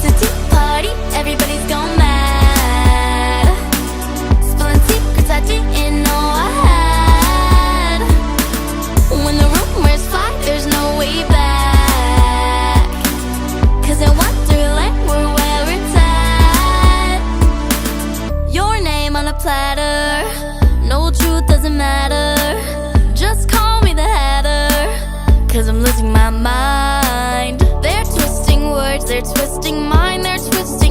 a tea party, everybody's gone mad, spilling secrets I didn't know I had. When the rumors fly, there's no way back, 'cause in Wonderland we're where it's at. Your name on a platter, no truth doesn't matter. Just call me the Hatter, 'cause I'm losing my mind. They're twisting words, they're twisting mine, they're twisting